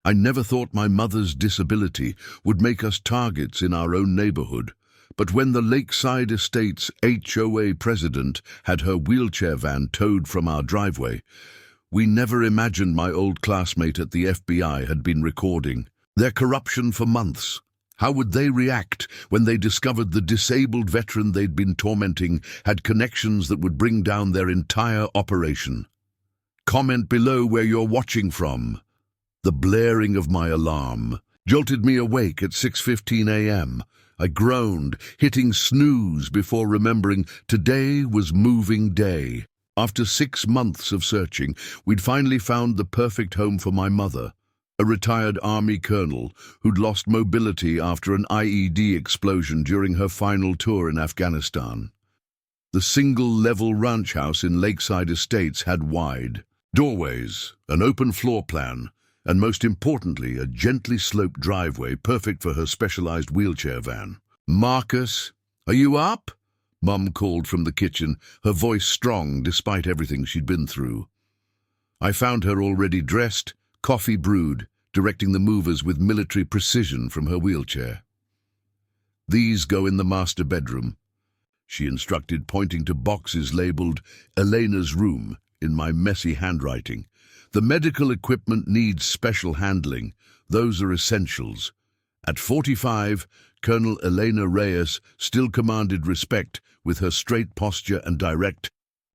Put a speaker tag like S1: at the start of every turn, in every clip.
S1: I never thought my mother's disability would make us targets in our own neighborhood. But when the Lakeside Estates HOA president had her wheelchair van towed from our driveway, we never imagined my old classmate at the FBI had been recording their corruption for months. How would they react when they discovered the disabled veteran they'd been tormenting had connections that would bring down their entire operation? Comment below where you're watching from. The blaring of my alarm jolted me awake at 6:15 a.m. I groaned, hitting snooze before remembering today was moving day. After 6 months of searching, we'd finally found the perfect home for my mother, a retired Army colonel who'd lost mobility after an IED explosion during her final tour in Afghanistan. The single-level ranch house in Lakeside Estates had wide doorways, an open floor plan, and most importantly, a gently sloped driveway perfect for her specialized wheelchair van. "Marcus, are you up?" Mum called from the kitchen, her voice strong despite everything she'd been through. I found her already dressed, coffee brewed, directing the movers with military precision from her wheelchair. "These go in the master bedroom," she instructed, pointing to boxes labeled Elena's room in my messy handwriting. "The medical equipment needs special handling. Those are essentials." At 45, Colonel Elena Reyes still commanded respect with her straight posture and direct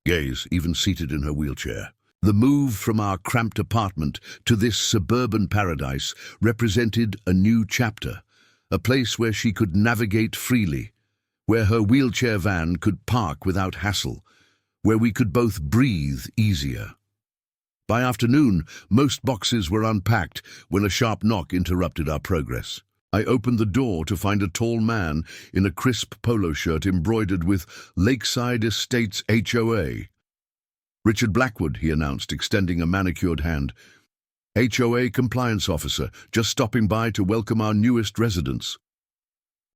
S1: gaze, even seated in her wheelchair. The move from our cramped apartment to this suburban paradise represented a new chapter, a place where she could navigate freely, where her wheelchair van could park without hassle, where we could both breathe easier. By afternoon, most boxes were unpacked when a sharp knock interrupted our progress. I opened the door to find a tall man in a crisp polo shirt embroidered with Lakeside Estates HOA. "Richard Blackwood," he announced, extending a manicured hand. "HOA compliance officer, just stopping by to welcome our newest residents."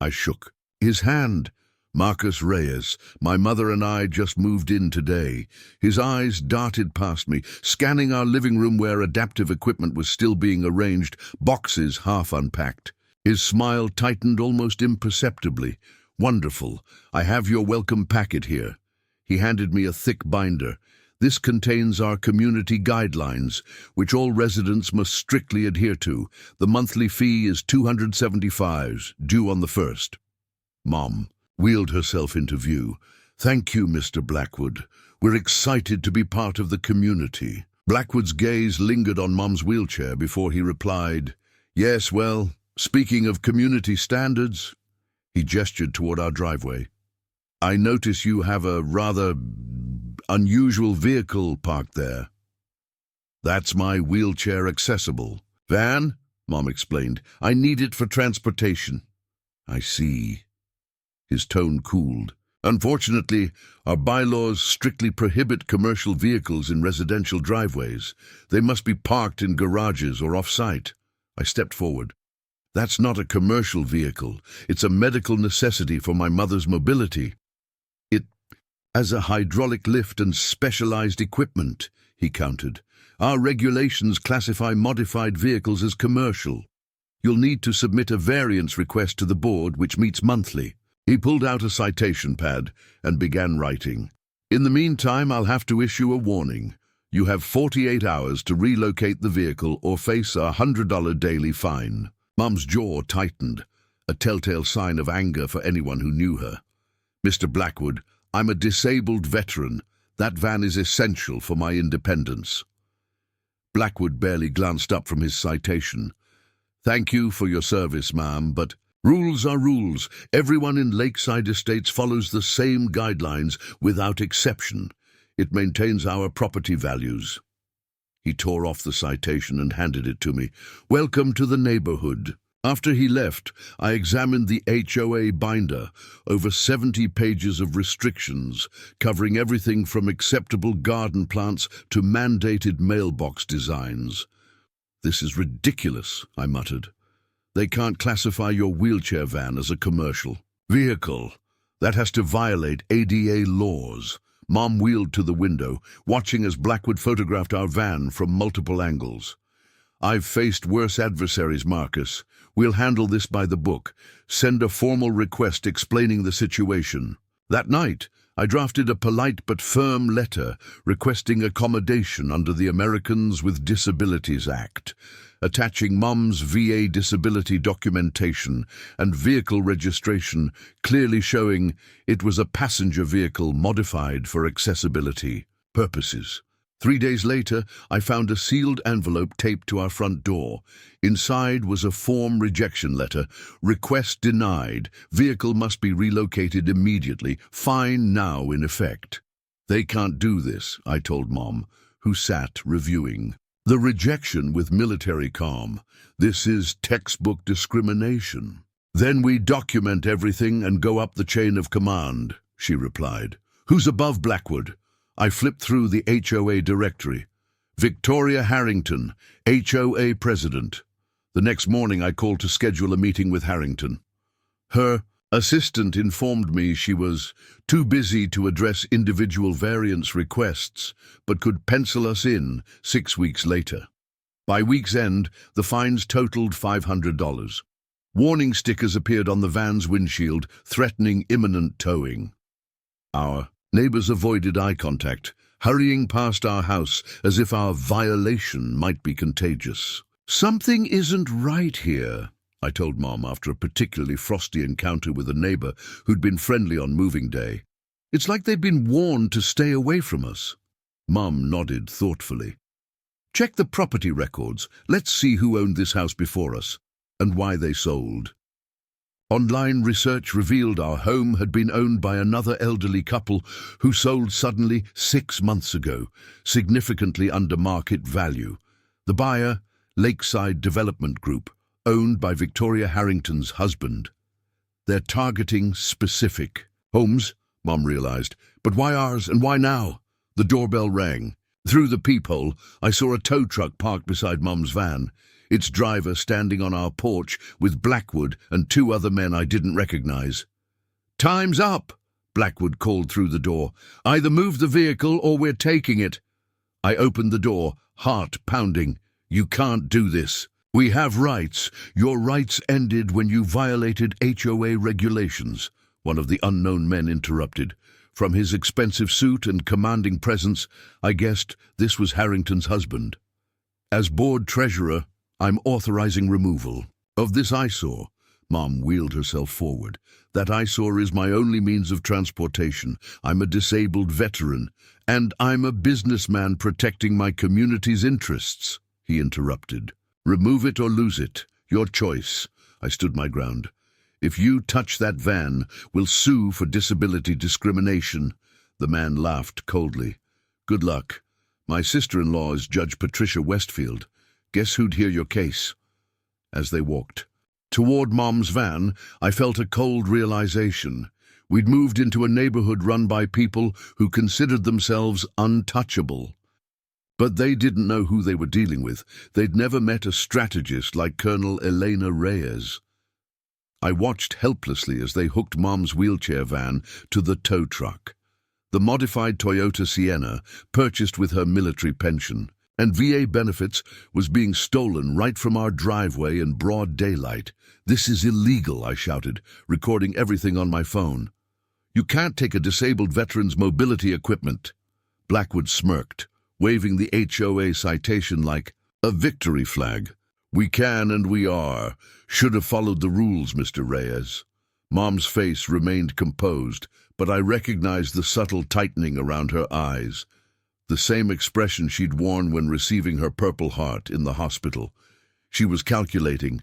S1: I shook his hand. "Marcus Reyes, my mother and I just moved in today." His eyes darted past me, scanning our living room where adaptive equipment was still being arranged, boxes half unpacked. His smile tightened almost imperceptibly. "Wonderful. I have your welcome packet here." He handed me a thick binder. "This contains our community guidelines, which all residents must strictly adhere to. The monthly fee is $275, due on the 1st. Mom wheeled herself into view. "Thank you, Mr. Blackwood. We're excited to be part of the community." Blackwood's gaze lingered on Mom's wheelchair before he replied, "Yes, well, speaking of community standards," he gestured toward our driveway. "I notice you have a rather unusual vehicle parked there." "That's my wheelchair accessible van," Mom explained. "I need it for transportation." "I see." His tone cooled. "Unfortunately, our bylaws strictly prohibit commercial vehicles in residential driveways. They must be parked in garages or off-site." I stepped forward. "That's not a commercial vehicle. It's a medical necessity for my mother's mobility. It has a hydraulic lift and specialized equipment," he countered. "Our regulations classify modified vehicles as commercial. You'll need to submit a variance request to the board, which meets monthly." He pulled out a citation pad and began writing. "In the meantime, I'll have to issue a warning. You have 48 hours to relocate the vehicle or face a $100 daily fine." Mom's jaw tightened, a telltale sign of anger for anyone who knew her. "Mr. Blackwood, I'm a disabled veteran. That van is essential for my independence." Blackwood barely glanced up from his citation. "Thank you for your service, ma'am, but rules are rules. Everyone in Lakeside Estates follows the same guidelines without exception. It maintains our property values." He tore off the citation and handed it to me. "Welcome to the neighborhood." After he left, I examined the HOA binder, over 70 pages of restrictions, covering everything from acceptable garden plants to mandated mailbox designs. "This is ridiculous," I muttered. "They can't classify your wheelchair van as a commercial vehicle. That has to violate ADA laws." Mom wheeled to the window, watching as Blackwood photographed our van from multiple angles. I've faced worse adversaries, Marcus. We'll handle this by the book. Send a formal request explaining the situation. That night, I drafted a polite but firm letter requesting accommodation under the Americans with Disabilities Act, attaching Mom's VA disability documentation and vehicle registration, clearly showing it was a passenger vehicle modified for accessibility purposes. 3 days later, I found a sealed envelope taped to our front door. Inside was a form rejection letter. Request denied. Vehicle must be relocated immediately. Fine now in effect. They can't do this, I told Mom, who sat reviewing the rejection with military calm. This is textbook discrimination. Then we document everything and go up the chain of command, she replied. Who's above Blackwood? I flipped through the HOA directory. Victoria Harrington, HOA president. The next morning I called to schedule a meeting with Harrington. Her assistant informed me she was too busy to address individual variance requests, but could pencil us in 6 weeks later. By week's end, the fines totaled $500. Warning stickers appeared on the van's windshield, threatening imminent towing. Our neighbors avoided eye contact, hurrying past our house as if our violation might be contagious. Something isn't right here, I told Mom after a particularly frosty encounter with a neighbor who'd been friendly on moving day. It's like they'd been warned to stay away from us. Mom nodded thoughtfully. Check the property records. Let's see who owned this house before us and why they sold. Online research revealed our home had been owned by another elderly couple who sold suddenly 6 months ago, significantly under market value. The buyer, Lakeside Development Group, owned by Victoria Harrington's husband. They're targeting specific homes, Mom realized. But why ours and why now? The doorbell rang. Through the peephole, I saw a tow truck parked beside Mom's van, its driver standing on our porch with Blackwood and 2 other men I didn't recognize. Time's up, Blackwood called through the door. Either move the vehicle or we're taking it. I opened the door, heart pounding. You can't do this. We have rights. Your rights ended when you violated HOA regulations, one of the unknown men interrupted. From his expensive suit and commanding presence, I guessed this was Harrington's husband. As board treasurer, I'm authorizing removal of this eyesore. Mom wheeled herself forward. That eyesore is my only means of transportation. I'm a disabled veteran, and I'm a businessman protecting my community's interests, he interrupted. Remove it or lose it. Your choice. I stood my ground. If you touch that van, we'll sue for disability discrimination. The man laughed coldly. Good luck. My sister-in-law is Judge Patricia Westfield. Guess who'd hear your case? As they walked toward Mom's van, I felt a cold realization. We'd moved into a neighborhood run by people who considered themselves untouchable. But they didn't know who they were dealing with. They'd never met a strategist like Colonel Elena Reyes. I watched helplessly as they hooked Mom's wheelchair van to the tow truck. The modified Toyota Sienna, purchased with her military pension, and VA benefits, was being stolen right from our driveway in broad daylight. This is illegal, I shouted, recording everything on my phone. You can't take a disabled veteran's mobility equipment. Blackwood smirked, waving the HOA citation like a victory flag. We can and we are. Should have followed the rules, Mr. Reyes. Mom's face remained composed, but I recognized the subtle tightening around her eyes. The same expression she'd worn when receiving her Purple Heart in the hospital. She was calculating.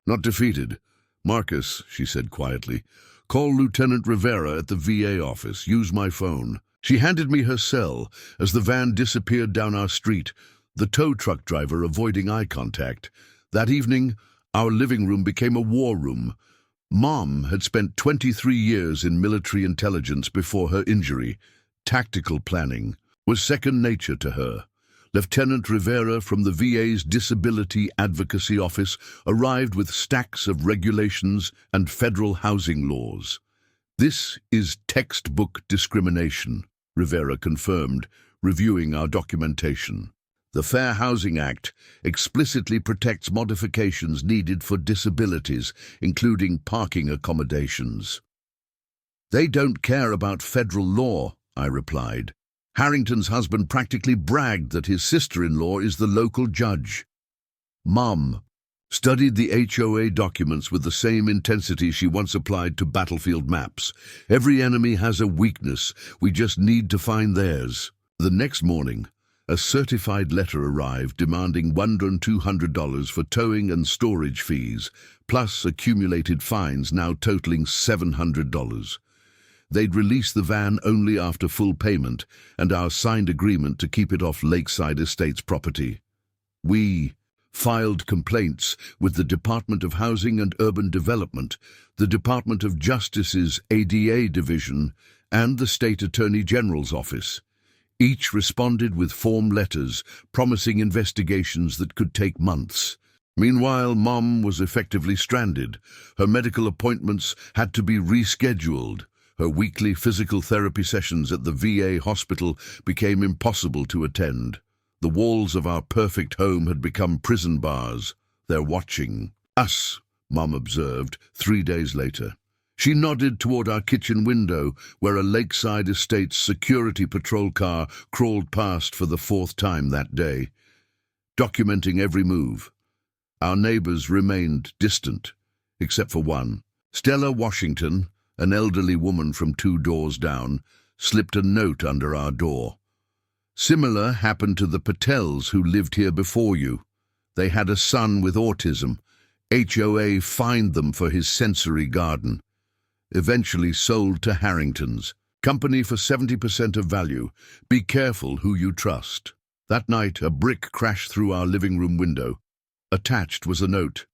S1: Not defeated. Marcus, she said quietly, call Lieutenant Rivera at the VA office. Use my phone. She handed me her cell as the van disappeared down our street, the tow truck driver avoiding eye contact. That evening, our living room became a war room. Mom had spent 23 years in military intelligence before her injury. Tactical planning was second nature to her. Lieutenant Rivera from the VA's Disability Advocacy Office arrived with stacks of regulations and federal housing laws. This is textbook discrimination, Rivera confirmed, reviewing our documentation. The Fair Housing Act explicitly protects modifications needed for disabilities, including parking accommodations. They don't care about federal law, I replied. Harrington's husband practically bragged that his sister-in-law is the local judge. Mom studied the HOA documents with the same intensity she once applied to battlefield maps. Every enemy has a weakness. We just need to find theirs. The next morning, a certified letter arrived demanding $1,200 for towing and storage fees, plus accumulated fines now totaling $700. They'd release the van only after full payment and our signed agreement to keep it off Lakeside Estates property. We filed complaints with the Department of Housing and Urban Development, the Department of Justice's ADA Division, and the State Attorney General's office. Each responded with form letters promising investigations that could take months. Meanwhile, Mom was effectively stranded. Her medical appointments had to be rescheduled. Her weekly physical therapy sessions at the VA hospital became impossible to attend. The walls of our perfect home had become prison bars. They're watching us, Mom observed 3 days later. She nodded toward our kitchen window, where a Lakeside Estates security patrol car crawled past for the 4th time that day, documenting every move. Our neighbors remained distant, except for one. Stella Washington, an elderly woman from 2 doors down, slipped a note under our door. Similar happened to the Patels who lived here before you. They had a son with autism. HOA fined them for his sensory garden. Eventually sold to Harrington's. Company for 70% of value. Be careful who you trust. That night, a brick crashed through our living room window. Attached was a note.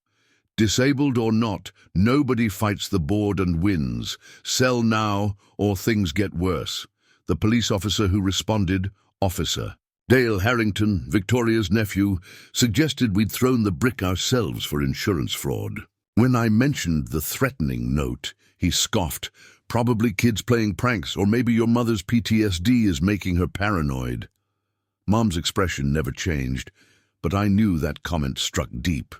S1: Disabled or not, nobody fights the board and wins. Sell now or things get worse. The police officer who responded, Officer Dale Harrington, Victoria's nephew, suggested we'd thrown the brick ourselves for insurance fraud. When I mentioned the threatening note, he scoffed. Probably kids playing pranks, or maybe your mother's PTSD is making her paranoid. Mom's expression never changed, but I knew that comment struck deep.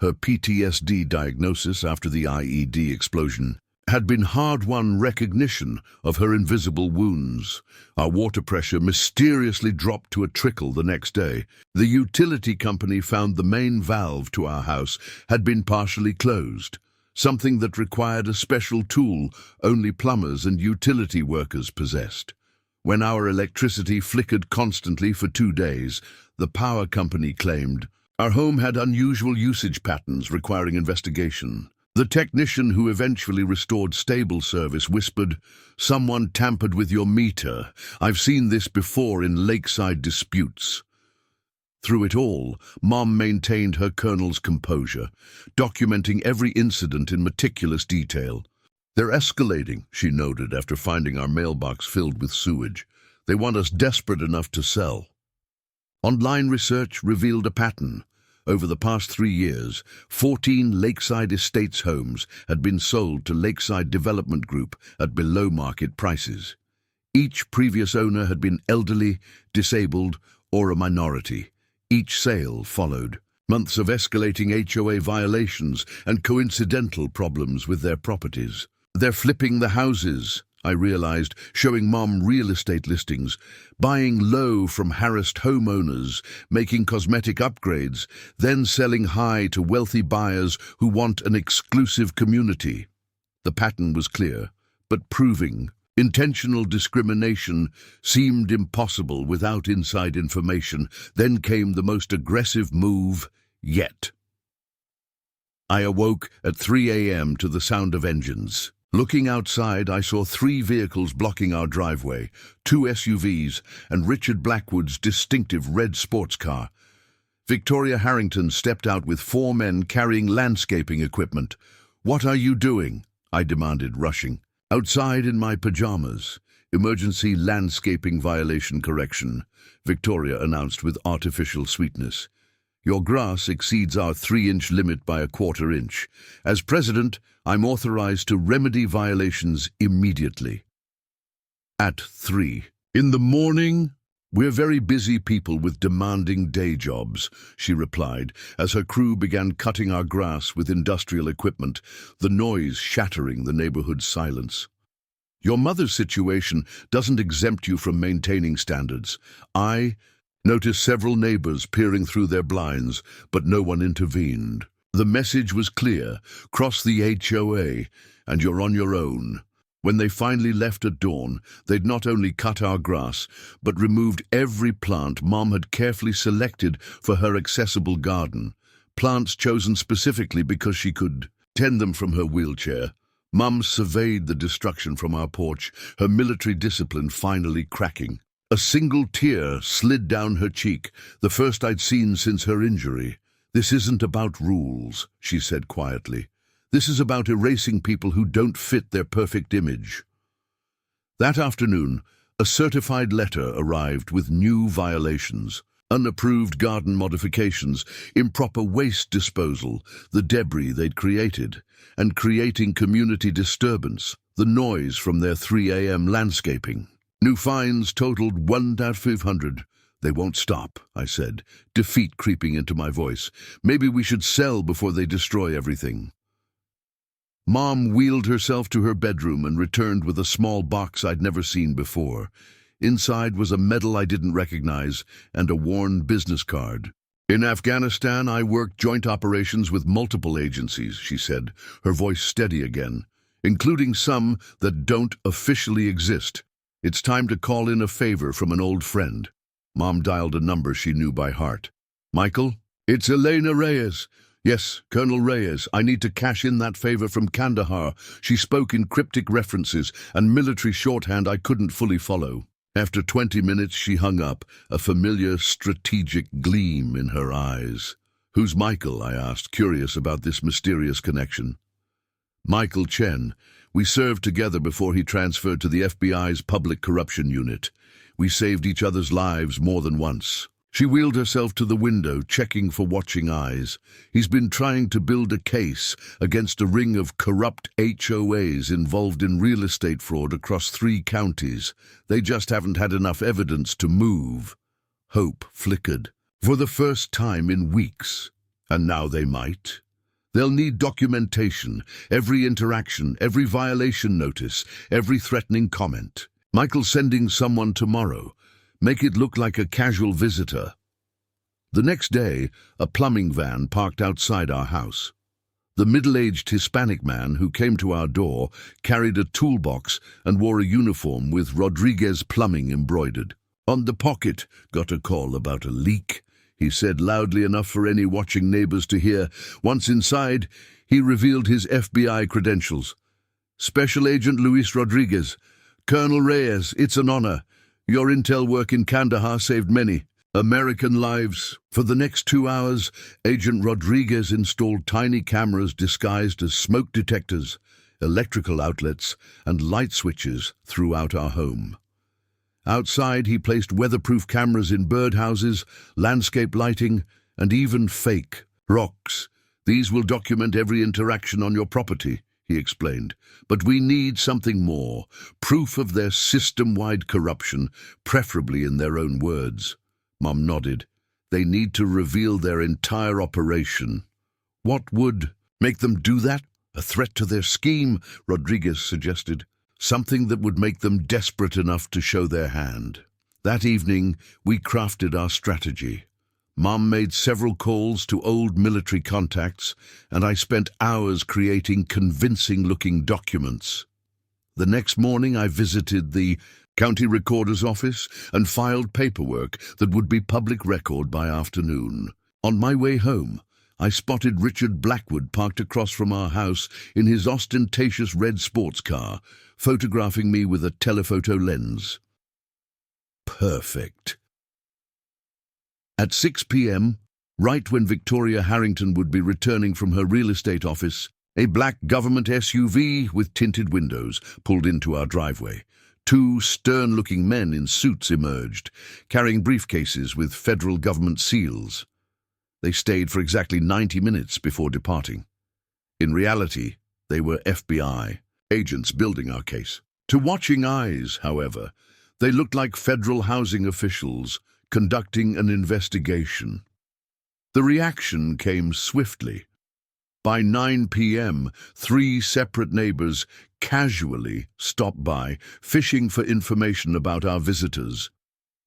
S1: Her PTSD diagnosis after the IED explosion had been hard-won recognition of her invisible wounds. Our water pressure mysteriously dropped to a trickle the next day. The utility company found the main valve to our house had been partially closed, something that required a special tool only plumbers and utility workers possessed. When our electricity flickered constantly for 2 days, the power company claimed our home had unusual usage patterns requiring investigation. The technician who eventually restored stable service whispered, "Someone tampered with your meter. I've seen this before in lakeside disputes." Through it all, Mom maintained her colonel's composure, documenting every incident in meticulous detail. "They're escalating," she noted after finding our mailbox filled with sewage. "They want us desperate enough to sell." Online research revealed a pattern. Over the past 3 years, 14 Lakeside Estates homes had been sold to Lakeside Development Group at below-market prices. Each previous owner had been elderly, disabled, or a minority. Each sale followed months of escalating HOA violations and coincidental problems with their properties. "They're flipping the houses," I realized, showing Mom real estate listings, buying low from harassed homeowners, making cosmetic upgrades, then selling high to wealthy buyers who want an exclusive community. The pattern was clear, but proving intentional discrimination seemed impossible without inside information. Then came the most aggressive move yet. I awoke at 3 a.m. to the sound of engines. Looking outside, I saw 3 vehicles blocking our driveway, 2 SUVs, and Richard Blackwood's distinctive red sports car. Victoria Harrington stepped out with 4 men carrying landscaping equipment. "What are you doing?" I demanded, rushing. "Outside in my pajamas. Emergency landscaping violation correction," Victoria announced with artificial sweetness. "Your grass exceeds our 3-inch limit by a 1/4 inch. As president, I'm authorized to remedy violations immediately." At 3 in the morning, "We're very busy people with demanding day jobs," she replied, as her crew began cutting our grass with industrial equipment, the noise shattering the neighborhood's silence. "Your mother's situation doesn't exempt you from maintaining standards. I noticed several neighbors peering through their blinds, but no one intervened. The message was clear: cross the HOA, and you're on your own." When they finally left at dawn, they'd not only cut our grass, but removed every plant Mom had carefully selected for her accessible garden, plants chosen specifically because she could tend them from her wheelchair. Mum surveyed the destruction from our porch, her military discipline finally cracking. A single tear slid down her cheek, the first I'd seen since her injury. "This isn't about rules," she said quietly. "This is about erasing people who don't fit their perfect image." That afternoon, a certified letter arrived with new violations: unapproved garden modifications, improper waste disposal, the debris they'd created, and creating community disturbance, the noise from their 3 a.m. landscaping. New fines totaled 1,500. "They won't stop," I said, defeat creeping into my voice. "Maybe we should sell before they destroy everything." Mom wheeled herself to her bedroom and returned with a small box I'd never seen before. Inside was a medal I didn't recognize and a worn business card. "In Afghanistan, I worked joint operations with multiple agencies," she said, her voice steady again, "including some that don't officially exist. It's time to call in a favor from an old friend." Mom dialed a number she knew by heart. "Michael? It's Elena Reyes." "Yes, Colonel Reyes, I need to cash in that favor from Kandahar." She spoke in cryptic references and military shorthand I couldn't fully follow. After 20 minutes, she hung up, a familiar strategic gleam in her eyes. "Who's Michael?" I asked, curious about this mysterious connection. "Michael Chen. We served together before he transferred to the FBI's Public Corruption Unit. We saved each other's lives more than once." She wheeled herself to the window, checking for watching eyes. "He's been trying to build a case against a ring of corrupt HOAs involved in real estate fraud across 3 counties. They just haven't had enough evidence to move." Hope flickered. For the first time in weeks. And now they might. "They'll need documentation, every interaction, every violation notice, every threatening comment. Michael's sending someone tomorrow. Make it look like a casual visitor." The next day, a plumbing van parked outside our house. The middle-aged Hispanic man who came to our door carried a toolbox and wore a uniform with Rodriguez Plumbing embroidered. "On the pocket, got a call about a leak," he said loudly enough for any watching neighbors to hear. Once inside, he revealed his FBI credentials. "Special Agent Luis Rodriguez. Colonel Reyes, it's an honor. Your intel work in Kandahar saved many American lives." For the next 2 hours, Agent Rodriguez installed tiny cameras disguised as smoke detectors, electrical outlets, and light switches throughout our home. Outside, he placed weatherproof cameras in birdhouses, landscape lighting, and even fake rocks. "These will document every interaction on your property," he explained. "But we need something more, proof of their system-wide corruption, preferably in their own words." Mom nodded. "They need to reveal their entire operation." "What would make them do that?" "A threat to their scheme," Rodriguez suggested. "Something that would make them desperate enough to show their hand." That evening, we crafted our strategy. Mom made several calls to old military contacts, and I spent hours creating convincing-looking documents. The next morning, I visited the county recorder's office and filed paperwork that would be public record by afternoon. On my way home, I spotted Richard Blackwood parked across from our house in his ostentatious red sports car, photographing me with a telephoto lens. Perfect. At 6 p.m., right when Victoria Harrington would be returning from her real estate office, a black government SUV with tinted windows pulled into our driveway. 2 stern-looking men in suits emerged, carrying briefcases with federal government seals. They stayed for exactly 90 minutes before departing. In reality, they were FBI agents building our case. To watching eyes, however, They looked like federal housing officials conducting an investigation. The reaction came swiftly. By 9 p.m., 3 separate neighbors casually stopped by, fishing for information about our visitors.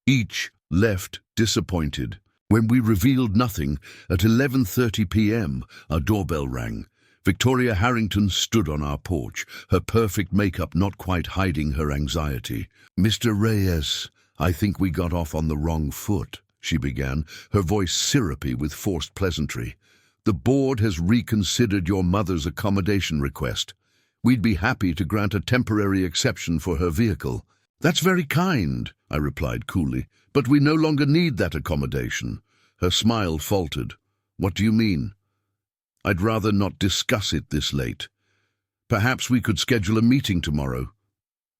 S1: Each left disappointed. When we revealed nothing, at 11:30 p.m., our doorbell rang. Victoria Harrington stood on our porch, her perfect makeup not quite hiding her anxiety. "Mr. Reyes, I think we got off on the wrong foot," she began, her voice syrupy with forced pleasantry. "The board has reconsidered your mother's accommodation request. We'd be happy to grant a temporary exception for her vehicle." "That's very kind," I replied coolly, "but we no longer need that accommodation." Her smile faltered. "What do you mean?" "I'd rather not discuss it this late. Perhaps we could schedule a meeting tomorrow."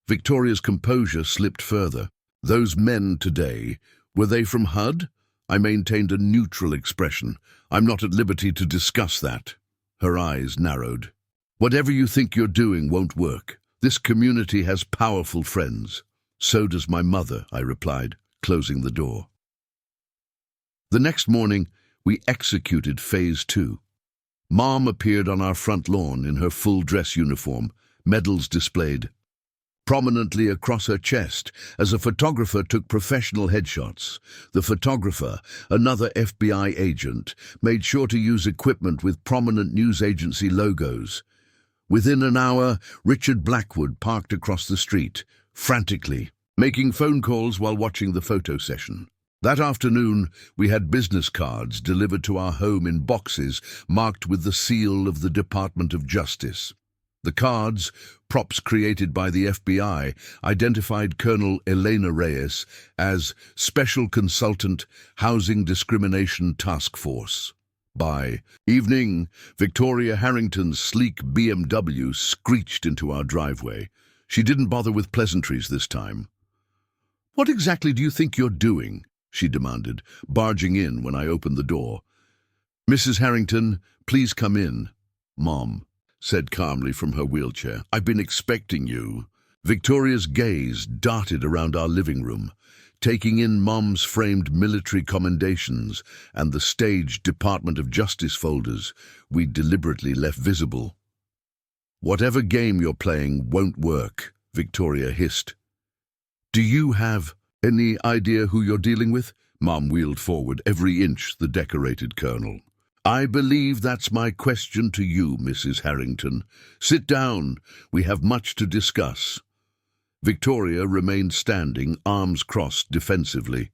S1: Victoria's composure slipped further. "Those men today, were they from HUD?" I maintained a neutral expression. "I'm not at liberty to discuss that." Her eyes narrowed. "Whatever you think you're doing won't work. This community has powerful friends." "So does my mother," I replied, closing the door. The next morning, we executed Phase 2. Mom appeared on our front lawn in her full dress uniform, medals displayed prominently across her chest as a photographer took professional headshots. The photographer, another FBI agent, made sure to use equipment with prominent news agency logos. Within an hour, Richard Blackwood parked across the street, frantically, making phone calls while watching the photo session. That afternoon, we had business cards delivered to our home in boxes marked with the seal of the Department of Justice. The cards, props created by the FBI, identified Colonel Elena Reyes as Special Consultant, Housing Discrimination Task Force. By evening, Victoria Harrington's sleek BMW screeched into our driveway. She didn't bother with pleasantries this time. "What exactly do you think you're doing?" she demanded, barging in when I opened the door. "Mrs. Harrington, please come in," Mom said calmly from her wheelchair. "I've been expecting you." Victoria's gaze darted around our living room, taking in Mom's framed military commendations and the staged Department of Justice folders we'd deliberately left visible. "Whatever game you're playing won't work," Victoria hissed. "Do you have any idea who you're dealing with?" Mom wheeled forward, every inch the decorated colonel. "I believe that's my question to you, Mrs. Harrington. Sit down. We have much to discuss." Victoria remained standing, arms crossed defensively.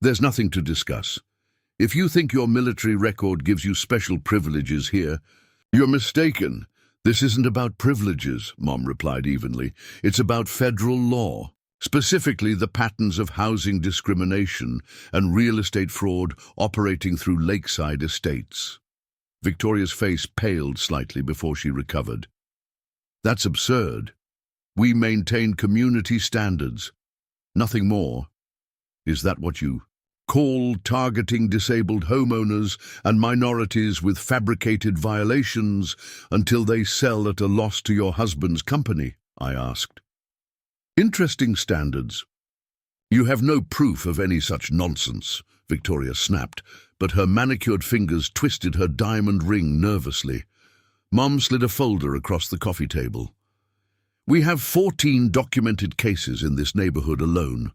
S1: "There's nothing to discuss. If you think your military record gives you special privileges here, you're mistaken. This isn't about privileges," Mom replied evenly. "It's about federal law. Specifically the patterns of housing discrimination and real estate fraud operating through lakeside estates." Victoria's face paled slightly before she recovered. "That's absurd. We maintain community standards. Nothing more. Is that what you call targeting disabled homeowners and minorities with fabricated violations until they sell at a loss to your husband's company?" I asked. "Interesting standards." "You have no proof of any such nonsense," Victoria snapped, but her manicured fingers twisted her diamond ring nervously. Mom slid a folder across the coffee table. "We have 14 documented cases in this neighborhood alone.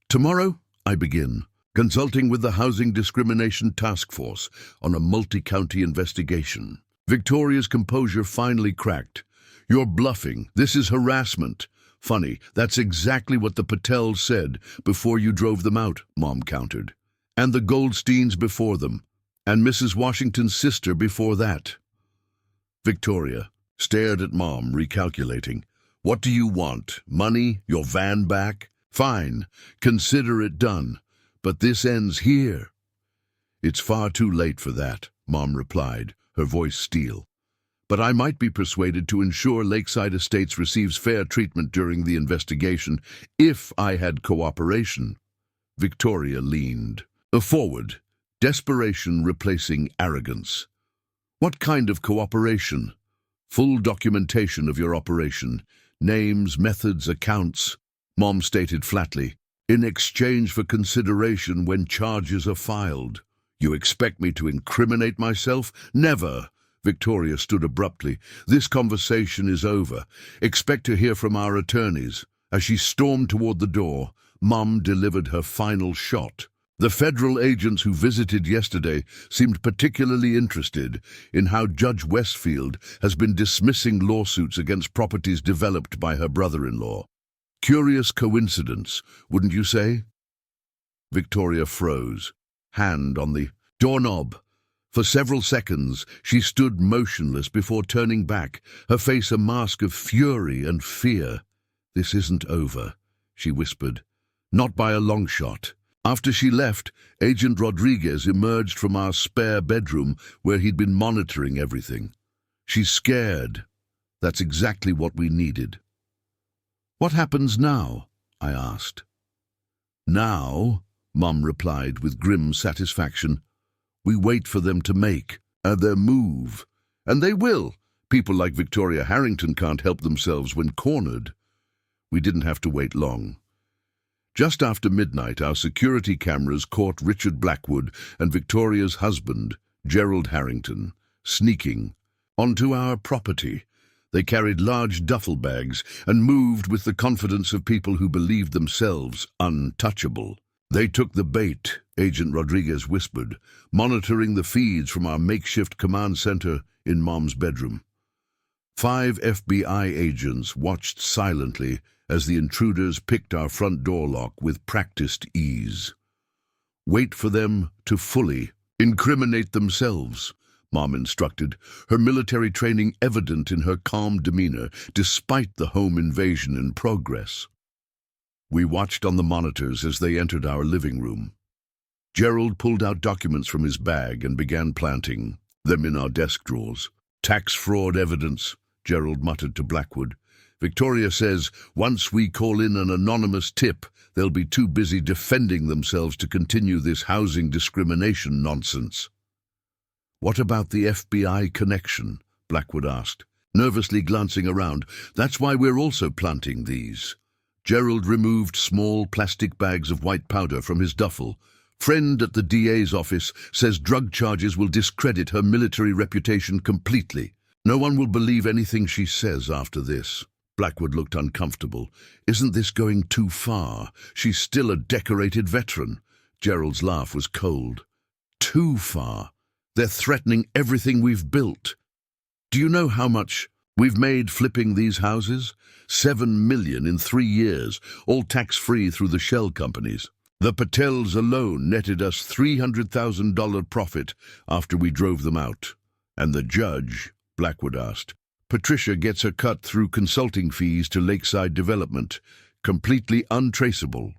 S1: Tomorrow, I begin, consulting with the Housing Discrimination Task Force on a multi-county investigation." Victoria's composure finally cracked. "You're bluffing. This is harassment." "Funny, that's exactly what the Patels said before you drove them out," Mom countered. "And the Goldsteins before them. And Mrs. Washington's sister before that." Victoria stared at Mom, recalculating. "What do you want? Money? Your van back? Fine. Consider it done. But this ends here." "It's far too late for that," Mom replied, her voice steel. "But I might be persuaded to ensure Lakeside Estates receives fair treatment during the investigation if I had cooperation." Victoria leaned forward, desperation replacing arrogance. "What kind of cooperation?" "Full documentation of your operation. Names, methods, accounts." Mom stated flatly, in exchange for consideration when charges are filed. You expect me to incriminate myself? Never. Victoria stood abruptly. This conversation is over. Expect to hear from our attorneys. As she stormed toward the door, Mom delivered her final shot. The federal agents who visited yesterday seemed particularly interested in how Judge Westfield has been dismissing lawsuits against properties developed by her brother-in-law. Curious coincidence, wouldn't you say? Victoria froze, hand on the doorknob. For several seconds, she stood motionless before turning back, her face a mask of fury and fear. This isn't over, she whispered. Not by a long shot. After she left, Agent Rodriguez emerged from our spare bedroom where he'd been monitoring everything. She's scared. That's exactly what we needed. What happens now? I asked. Now, Mum replied with grim satisfaction, we wait for them to make their move. And they will. People like Victoria Harrington can't help themselves when cornered. We didn't have to wait long. Just after midnight, our security cameras caught Richard Blackwood and Victoria's husband, Gerald Harrington, sneaking onto our property. They carried large duffel bags and moved with the confidence of people who believed themselves untouchable. They took the bait, Agent Rodriguez whispered, monitoring the feeds from our makeshift command center in Mom's bedroom. 5 FBI agents watched silently as the intruders picked our front door lock with practiced ease. Wait for them to fully incriminate themselves, Mom instructed, her military training evident in her calm demeanor despite the home invasion in progress. We watched on the monitors as they entered our living room. Gerald pulled out documents from his bag and began planting them in our desk drawers. Tax fraud evidence, Gerald muttered to Blackwood. Victoria says once we call in an anonymous tip, they'll be too busy defending themselves to continue this housing discrimination nonsense. What about the FBI connection? Blackwood asked, nervously glancing around. That's why we're also planting these. Gerald removed small plastic bags of white powder from his duffel. Friend at the DA's office says drug charges will discredit her military reputation completely. No one will believe anything she says after this. Blackwood looked uncomfortable. Isn't this going too far? She's still a decorated veteran. Gerald's laugh was cold. Too far? They're threatening everything we've built. Do you know how much we've made flipping these houses? $7 million in 3 years, all tax-free through the shell companies. The Patels alone netted us $300,000 profit after we drove them out. And the judge? Blackwood asked. Patricia gets her cut through consulting fees to Lakeside Development, completely untraceable.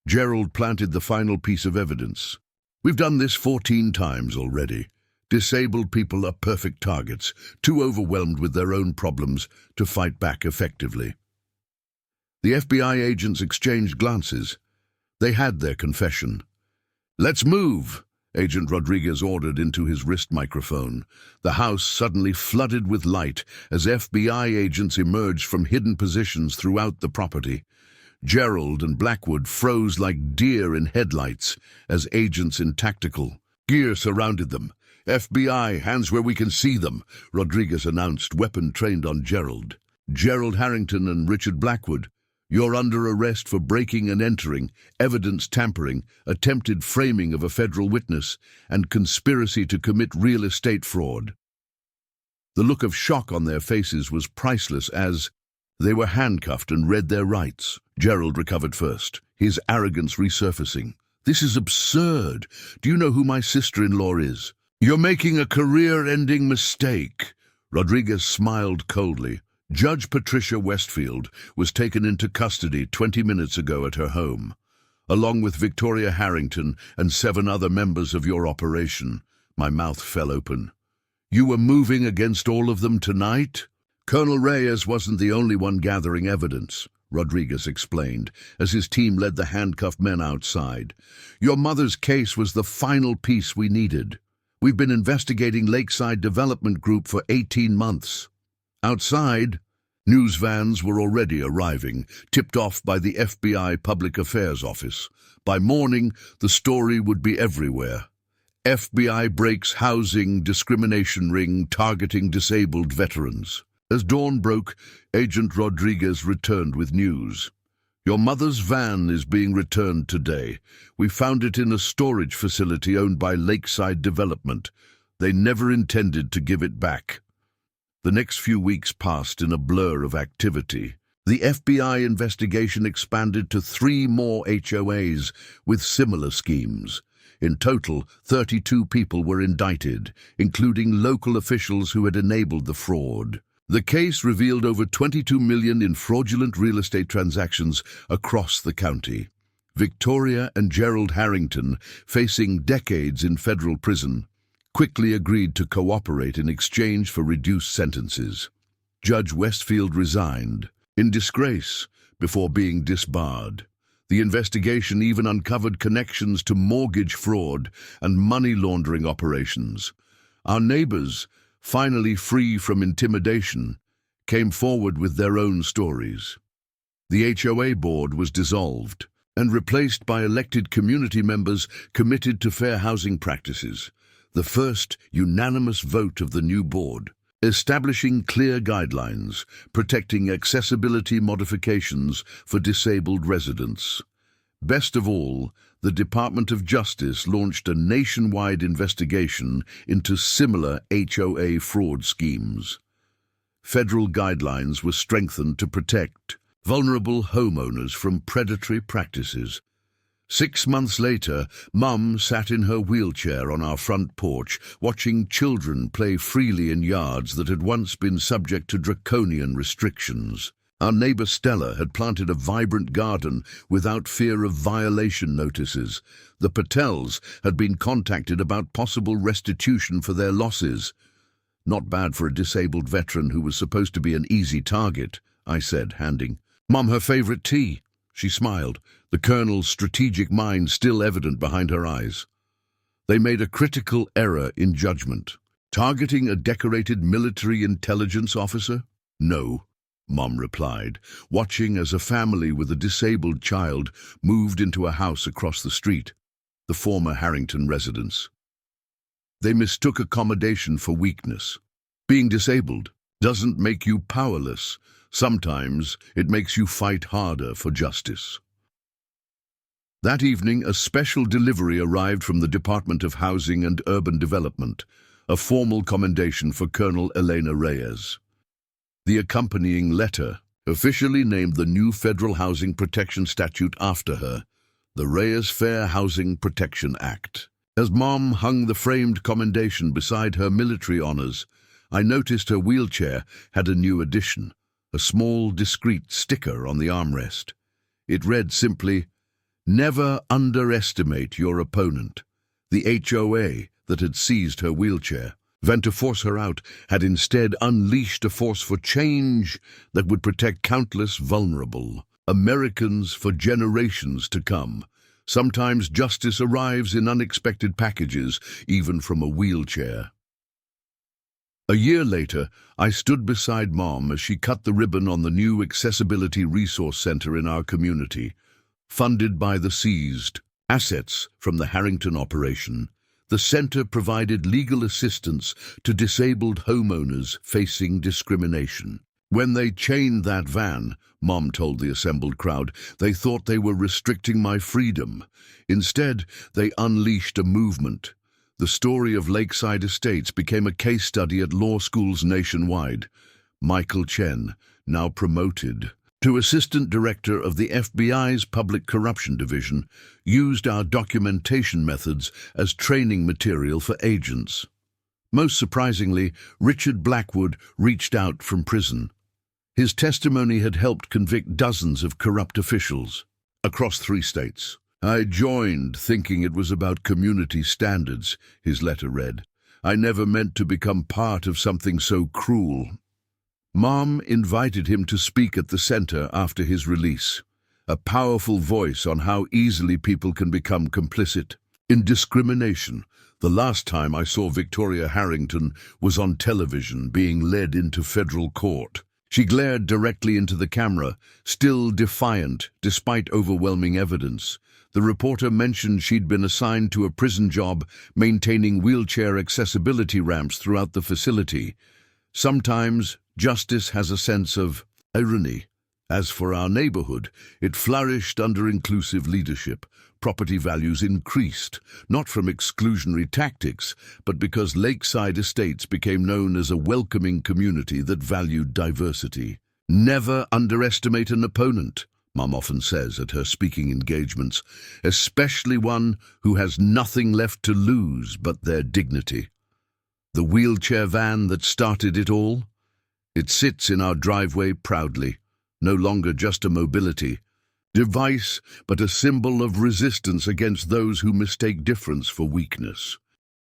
S1: Gerald planted the final piece of evidence. We've done this 14 times already. Disabled people are perfect targets, too overwhelmed with their own problems to fight back effectively. The FBI agents exchanged glances. They had their confession. Let's move, Agent Rodriguez ordered into his wrist microphone. The house suddenly flooded with light as FBI agents emerged from hidden positions throughout the property. Gerald and Blackwood froze like deer in headlights as agents in tactical gear surrounded them. FBI, hands where we can see them, Rodriguez announced, weapon trained on Gerald. Gerald Harrington and Richard Blackwood, you're under arrest for breaking and entering, evidence tampering, attempted framing of a federal witness, and conspiracy to commit real estate fraud. The look of shock on their faces was priceless as they were handcuffed and read their rights. Gerald recovered first, his arrogance resurfacing. This is absurd. Do you know who my sister-in-law is? You're making a career-ending mistake. Rodriguez smiled coldly. Judge Patricia Westfield was taken into custody 20 minutes ago at her home, along with Victoria Harrington and 7 other members of your operation. My mouth fell open. You were moving against all of them tonight? Colonel Reyes wasn't the only one gathering evidence, Rodriguez explained, as his team led the handcuffed men outside. Your mother's case was the final piece we needed. We've been investigating Lakeside Development Group for 18 months. Outside, News vans were already arriving, tipped off by the FBI Public Affairs Office. By morning, the story would be everywhere. FBI breaks housing discrimination ring targeting disabled veterans. As dawn broke, Agent Rodriguez returned with news. Your mother's van is being returned today. We found it in a storage facility owned by Lakeside Development. They never intended to give it back. The next few weeks passed in a blur of activity. The FBI investigation expanded to 3 more HOAs with similar schemes. In total, 32 people were indicted, including local officials who had enabled the fraud. The case revealed over $22 million in fraudulent real estate transactions across the county. Victoria and Gerald Harrington, facing decades in federal prison, quickly agreed to cooperate in exchange for reduced sentences. Judge Westfield resigned, in disgrace, before being disbarred. The investigation even uncovered connections to mortgage fraud and money laundering operations. Our neighbors, finally free from intimidation, came forward with their own stories. The HOA board was dissolved and replaced by elected community members committed to fair housing practices. The first unanimous vote of the new board, establishing clear guidelines, protecting accessibility modifications for disabled residents. Best of all, the Department of Justice launched a nationwide investigation into similar HOA fraud schemes. Federal guidelines were strengthened to protect vulnerable homeowners from predatory practices. 6 months later, Mum sat in her wheelchair on our front porch, watching children play freely in yards that had once been subject to draconian restrictions. Our neighbor Stella had planted a vibrant garden without fear of violation notices. The Patels had been contacted about possible restitution for their losses. Not bad for a disabled veteran who was supposed to be an easy target, I said, handing Mum her favorite tea. She smiled, the Colonel's strategic mind still evident behind her eyes. They made a critical error in judgment. Targeting a decorated military intelligence officer? No, Mum replied, watching as a family with a disabled child moved into a house across the street, the former Harrington residence. They mistook accommodation for weakness. Being disabled doesn't make you powerless. Sometimes it makes you fight harder for justice. That evening, a special delivery arrived from the Department of Housing and Urban Development, a formal commendation for Colonel Elena Reyes. The accompanying letter officially named the new federal housing protection statute after her, the Reyes Fair Housing Protection Act. As Mom hung the framed commendation beside her military honors, I noticed her wheelchair had a new addition, a small, discreet sticker on the armrest. It read simply, "Never underestimate your opponent." The HOA that had seized her wheelchair, then to force her out, had instead unleashed a force for change that would protect countless vulnerable Americans for generations to come. Sometimes justice arrives in unexpected packages, even from a wheelchair. A year later, I stood beside Mom as she cut the ribbon on the new Accessibility Resource Center in our community. Funded by the seized assets from the Harrington operation, the center provided legal assistance to disabled homeowners facing discrimination. When they chained that van, Mom told the assembled crowd, they thought they were restricting my freedom. Instead, they unleashed a movement. The story of Lakeside Estates became a case study at law schools nationwide. Michael Chen, now promoted to Assistant Director of the FBI's Public Corruption Division, used our documentation methods as training material for agents. Most surprisingly, Richard Blackwood reached out from prison. His testimony had helped convict dozens of corrupt officials across 3 states. "I joined thinking it was about community standards," his letter read. "I never meant to become part of something so cruel." Mom invited him to speak at the center after his release, a powerful voice on how easily people can become complicit in discrimination. The last time I saw Victoria Harrington was on television being led into federal court. She glared directly into the camera, still defiant despite overwhelming evidence. The reporter mentioned she'd been assigned to a prison job maintaining wheelchair accessibility ramps throughout the facility. Sometimes justice has a sense of irony. As for our neighborhood, it flourished under inclusive leadership. Property values increased, not from exclusionary tactics, but because Lakeside Estates became known as a welcoming community that valued diversity. Never underestimate an opponent, Mum often says at her speaking engagements, especially one who has nothing left to lose but their dignity. The wheelchair van that started it all? It sits in our driveway proudly, no longer just a mobility device, but a symbol of resistance against those who mistake difference for weakness.